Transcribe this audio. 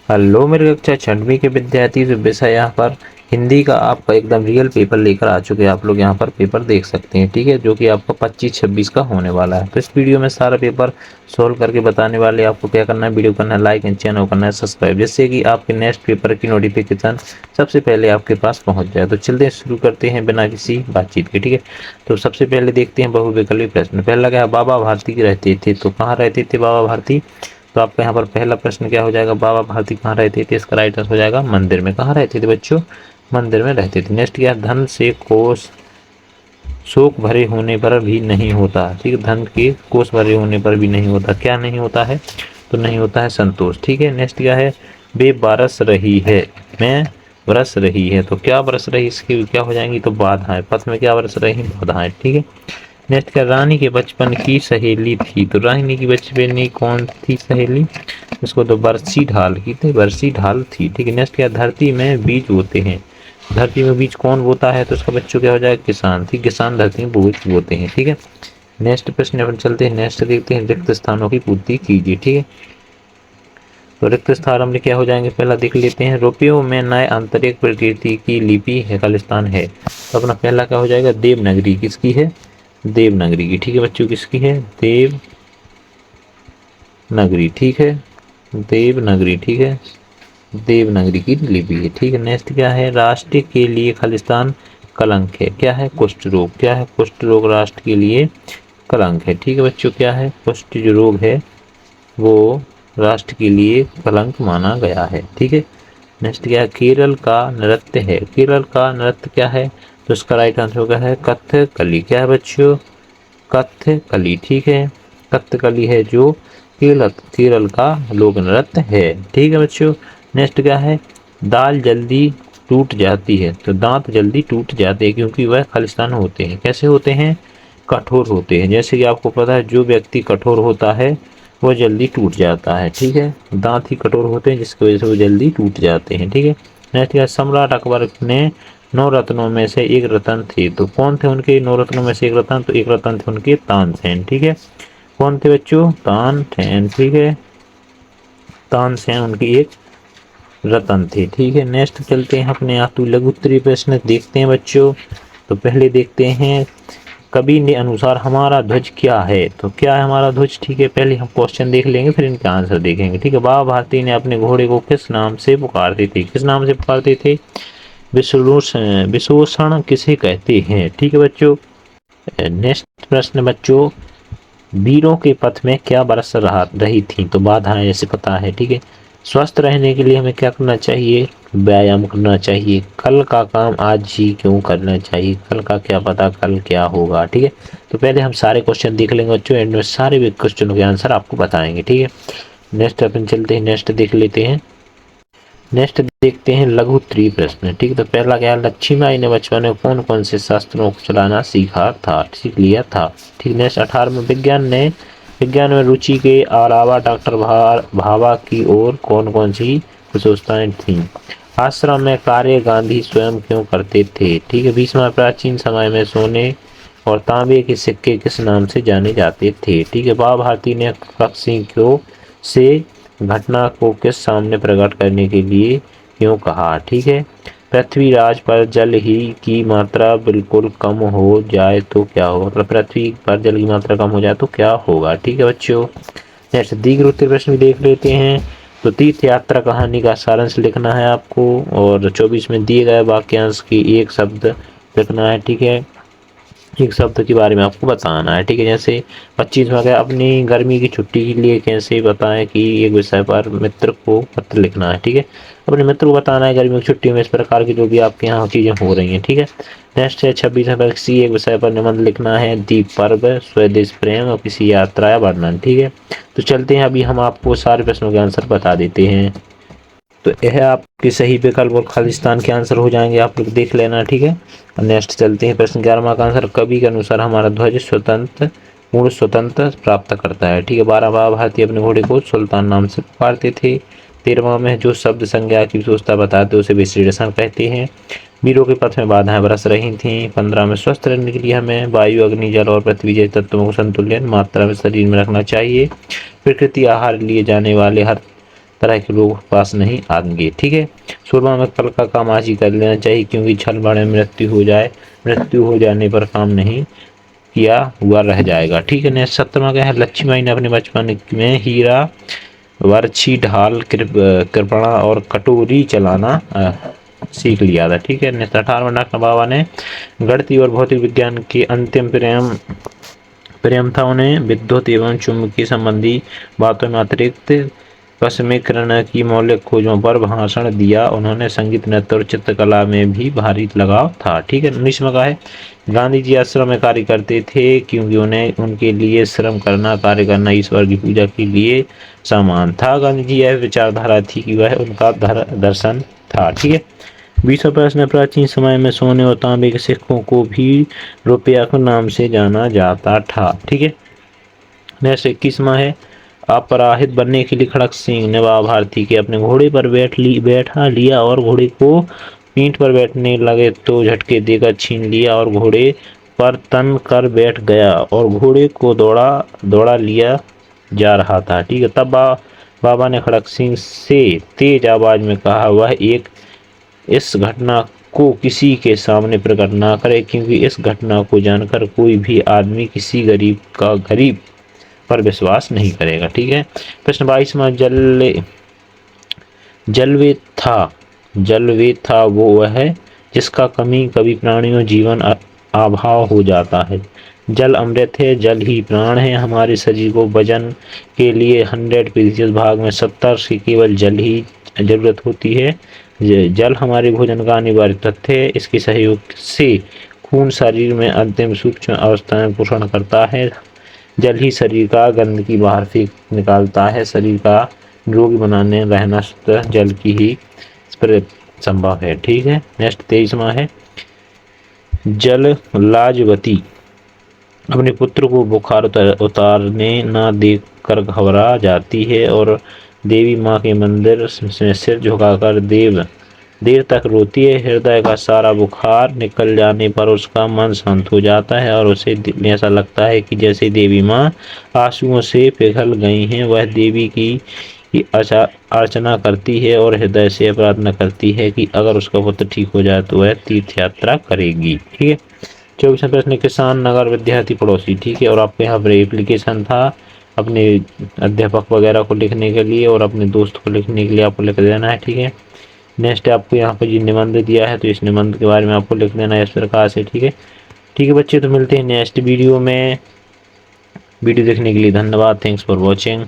Hello मेरे कक्षा 6वीं के विद्यार्थी, जो विषय यहाँ पर हिंदी का आपका एकदम रियल पेपर लेकर आ चुके हैं। आप लोग यहाँ पर पेपर देख सकते हैं, ठीक है, जो कि आपका 25-26 का होने वाला है। तो इस वीडियो में सारा पेपर सोल्व करके बताने वाले। आपको क्या करना है, वीडियो करना है लाइक एंड चैनल करना है सब्सक्राइब, जिससे कि आपके नेक्स्ट पेपर की नोटिफिकेशन सबसे पहले आपके पास पहुँच जाए। तो चलते हैं, शुरू करते हैं बिना किसी बातचीत के, ठीक है। तो सबसे पहले देखते हैं बहुविकल्पी प्रश्न। पहला क्या है, बाबा भारती रहते थे, तो कहाँ रहते थे बाबा भारती। तो आपका यहाँ पर पहला प्रश्न क्या हो जाएगा, बाबा भारती कहाँ रहते थे। इसका राइट आंसर हो जाएगा मंदिर में। कहाँ रहते थे बच्चों, मंदिर में रहते थे। नेक्स्ट क्या, धन से कोष शोक भरे होने पर भी नहीं होता, ठीक है, धन के कोष भरे होने पर भी नहीं होता। क्या नहीं होता है, तो नहीं होता है संतोष, ठीक है। नेक्स्ट क्या है, वे बरस रही है, मैं बरस रही है, तो क्या बरस रही, इसकी क्या हो जाएंगी, तो बाधाएं। पथ में क्या बरस रही, बाधाएं, ठीक है। नेक्स्ट क्या, रानी के बचपन की सहेली थी, तो रानी की बचपन की कौन थी सहेली, इसको तो बरसी ढाल की थी, बरसी ढाल थी, ठीक है। नेक्स्ट क्या, धरती में बीज बोते हैं, धरती में बीज कौन बोता है, तो इसका बच्चों क्या हो जाएगा, किसान, ठीक, किसान धरती में बीज बोते हैं, ठीक है। नेक्स्ट प्रश्न अपन चलते हैं, नेक्स्ट देखते हैं, रिक्त स्थानों की पूर्ति कीजिए, ठीक है। तो रिक्त स्थान हमने क्या हो जाएंगे, पहला देख लेते हैं, रुपयों में नए आंतरिक प्रकृति की लिपि है खालिस्तान है, तो अपना पहला क्या हो जाएगा, देवनागरी, किसकी है, देवनागरी की, ठीक है बच्चों, किसकी है, देवनागरी, ठीक है, देवनागरी, ठीक है, देवनागरी की लिपि है, ठीक है। नेक्स्ट क्या है, राष्ट्र के लिए खालिस्तान कलंक है, क्या है, कुष्ठ रोग, क्या है, कुष्ठ रोग राष्ट्र के लिए कलंक है, ठीक है बच्चों, क्या है, कुष्ठ जो रोग है वो राष्ट्र के लिए कलंक माना गया है, ठीक है। नेक्स्ट क्या है, केरल का नृत्य है, केरल का नृत्य क्या है, तो इसका राइट आंसर होगा है कथकली, क्या है बच्चों, कथकली, ठीक है, कथकली है जो केरल का लोक नृत्य है, ठीक है बच्चों। नेक्स्ट क्या है, दाल जल्दी टूट जाती है, तो दांत जल्दी टूट जाते हैं क्योंकि वह खालिस्तान होते हैं, कैसे होते हैं, कठोर होते हैं। जैसे कि आपको पता है, जो व्यक्ति कठोर होता है वो जल्दी टूट जाता है, ठीक है, दांत ही कठोर होते हैं जिसकी वजह से वो जल्दी टूट जाते हैं, ठीक है। नेक्स्ट क्या, सम्राट अकबर ने 9 रत्नों में से एक रत्न थे, तो कौन थे उनके 9 रत्नों में से एक रत्न, तो एक रत्न थे उनके तानसेन, ठीक है। कौन थे बच्चों, तानसेन, ठीक है, तानसेन उनकी एक रतन थे, ठीक है। नेक्स्ट चलते हैं अपने आतु लघु उत्तरीय प्रश्न देखते हैं बच्चों। तो पहले देखते हैं, कवि ने अनुसार हमारा ध्वज क्या है, तो क्या है हमारा ध्वज, ठीक है। पहले हम क्वेश्चन देख लेंगे फिर इनका आंसर देखेंगे, ठीक है। बाबा भारती ने अपने घोड़े को किस नाम से पुकारते थे, किस नाम से पुकारते थे, विशोषण किसे कहते हैं, ठीक है बच्चों। नेक्स्ट प्रश्न बच्चों, वीरों के पथ में क्या बरस रही थी, तो बाधाएं जैसे पता है, ठीक है। स्वस्थ रहने के लिए हमें क्या करना चाहिए, व्यायाम करना चाहिए। कल का काम आज ही क्यों करना चाहिए, कल का क्या पता कल क्या होगा, ठीक है। तो पहले हम सारे क्वेश्चन देख लेंगे बच्चों, एंड में सारे क्वेश्चनों के आंसर आपको बताएंगे, ठीक है। नेक्स्ट अपन चलते हैं, नेक्स्ट देख लेते हैं। नेक्स्ट देखते हैं लघु उत्तरीय प्रश्न, ठीक है। तो पहला क्या, लक्ष्मीबाई ने बचपन में कौन कौन से शस्त्रों को चलाना सीखा था, सीख लिया था, ठीक। नेक्स्ट 18 में विज्ञान में रुचि के अलावा डॉक्टर भाभा की ओर कौन कौन सी विशेषताएं थीं। आश्रम में कार्य गांधी स्वयं क्यों करते थे, ठीक है। 20वां, प्राचीन समय में सोने और तांबे के सिक्के किस नाम से जाने जाते थे, ठीक है। बाबा भारती ने पक्षी को से घटना को किस सामने प्रकट करने के लिए क्यों कहा, ठीक है। पृथ्वीराज पर जल ही की मात्रा बिल्कुल कम हो जाए तो क्या होगा, मतलब पृथ्वी पर जल की मात्रा कम हो जाए तो क्या होगा, ठीक है बच्चों। नेक्स्ट दीर्घ उत्तर प्रश्न भी देख लेते हैं। तो तीर्थ यात्रा कहानी का सारांश लिखना है आपको, और 24 में दिए गए वाक्यांश की एक शब्द लिखना है, ठीक है, एक शब्द के बारे में आपको बताना है, ठीक है। जैसे 25 में गया, अपनी गर्मी की छुट्टी के लिए कैसे बताएं कि एक विषय पर मित्र को पत्र लिखना है, ठीक है। अपने मित्र को बताना है गर्मी की छुट्टी में इस प्रकार की जो भी आपके यहाँ चीजें हो रही हैं, ठीक है। नेक्स्ट है 26 में किसी एक विषय पर निबंध लिखना है, दीप पर्व, स्वदेश प्रेम और किसी यात्रा या वर्णन, ठीक है। तो चलते हैं, अभी हम आपको सारे प्रश्नों के आंसर बता देते हैं। तो यह आपके सही विकल्प और खालिस्तान के आंसर हो जाएंगे, आप लोग देख लेना, ठीक है। नेक्स्ट चलते हैं, प्रश्न 11वां का आंसर, कवि के अनुसार हमारा ध्वज पूर्ण स्वतंत्र प्राप्त करता है, ठीक है। 12 बाबा भारती अपने घोड़े को सुल्तान नाम से पुकारते थे। 13वां में जो शब्द संज्ञा की विशेषता बताते उसे विश्लेषण कहते हैं। वीरों के पथ में बाधाएं बरस रही थीं। 15 में स्वस्थ रहने के लिए हमें वायु, अग्नि, जल और पृथ्वी जैसे तत्वों को संतुलित मात्रा में शरीर में रखना चाहिए। प्रकृति आहार लिए जाने वाले हर तरह के लोग पास नहीं आएंगे। ठीक है, 16वां में कल का काम आज ही कर लेना चाहिए, क्योंकि छल बड़े मृत्यु हो जाने पर काम नहीं किया हुआ रह जाएगा। ठीक है, नेक्स्ट 17वां क्या है, लक्ष्मीबाई ने अपने बचपन में हीरा, बर्छी, ढाल, कृपणा और कटोरी चलाना सीख लिया था। ठीक है, नेक्स्ट 18वां, डॉक्टर बाबा ने गणित और भौतिक विज्ञान के अंतिम प्रेम था। उन्हें विद्युत एवं चुंबकीय संबंधी बातों में अतिरिक्त कसमीकरण की मौलिक खोजों पर भाषण दिया। उन्होंने संगीत, नृत्य और चित्रकला में भी भारी लगाव था। ठीक है, 19वां का है, गांधी जी आश्रम में कार्य करते थे, क्योंकि उन्हें उनके लिए श्रम करना, कार्य करना ईश्वर की पूजा के लिए समान था। गांधी जी यह विचारधारा थी कि वह उनका दर्शन था। ठीक है, 20वां प्रश्न, प्राचीन समय में सोने और तांबे के सिक्कों को भी रुपया के नाम से जाना जाता था। ठीक है, नेक्स्ट 21वां है, अपराहित बनने के लिए खड़क सिंह ने बाबा भारती के अपने घोड़े पर बैठा लिया और घोड़े को पीठ पर बैठने लगे तो झटके देकर छीन लिया और घोड़े पर तन कर बैठ गया और घोड़े को दौड़ा लिया जा रहा था। ठीक है, तब बाबा ने खड़क सिंह से तेज आवाज में कहा, वह इस घटना को किसी के सामने प्रकट ना करे, क्योंकि इस घटना को जानकर कोई भी आदमी किसी गरीब पर विश्वास नहीं करेगा। ठीक है, प्रश्न 22वां, जलवे था वो वह जिसका कभी प्राणियों जीवन अभाव हो जाता है। जल अमृत है, जल ही प्राण है। हमारे शरीर को वजन के लिए 100% भाग में 70 से केवल जल ही जरूरत होती है। जल हमारे भोजन का अनिवार्य तथ्य है। इसके सहयोग से खून शरीर में अंतिम सूक्ष्म अवस्था में पोषण करता है। जल ही शरीर का गंदगी बाहर फेंक निकालता है। शरीर का निरोगी बनाने रहना जल की ही संभव है। ठीक है, नेक्स्ट 23वां है, जल लाजवती अपने पुत्र को बुखार उतारने न देखकर घबरा जाती है और देवी माँ के मंदिर में सिर झुकाकर देर तक रोती है। हृदय का सारा बुखार निकल जाने पर उसका मन शांत हो जाता है और उसे ऐसा लगता है कि जैसे देवी माँ आंसुओं से पिघल गई हैं। वह देवी की अर्चना करती है और हृदय से प्रार्थना करती है कि अगर उसका पुत्र ठीक हो जाए तो वह तीर्थ यात्रा करेगी। ठीक है, 24वां प्रश्न, किसान, नगर, विद्यार्थी, पड़ोसी। ठीक है, और आपके यहाँ पर एप्लीकेशन था अपने अध्यापक वगैरह को लिखने के लिए और अपने दोस्त को लिखने के लिए आपको लिख देना है। ठीक है, नेक्स्ट आपको यहाँ पर जी निबंध दिया है, तो इस निबंध के बारे में आपको लिख देना है इस प्रकार से। ठीक है बच्चे, तो मिलते हैं नेक्स्ट वीडियो में। वीडियो देखने के लिए धन्यवाद। Thanks for watching.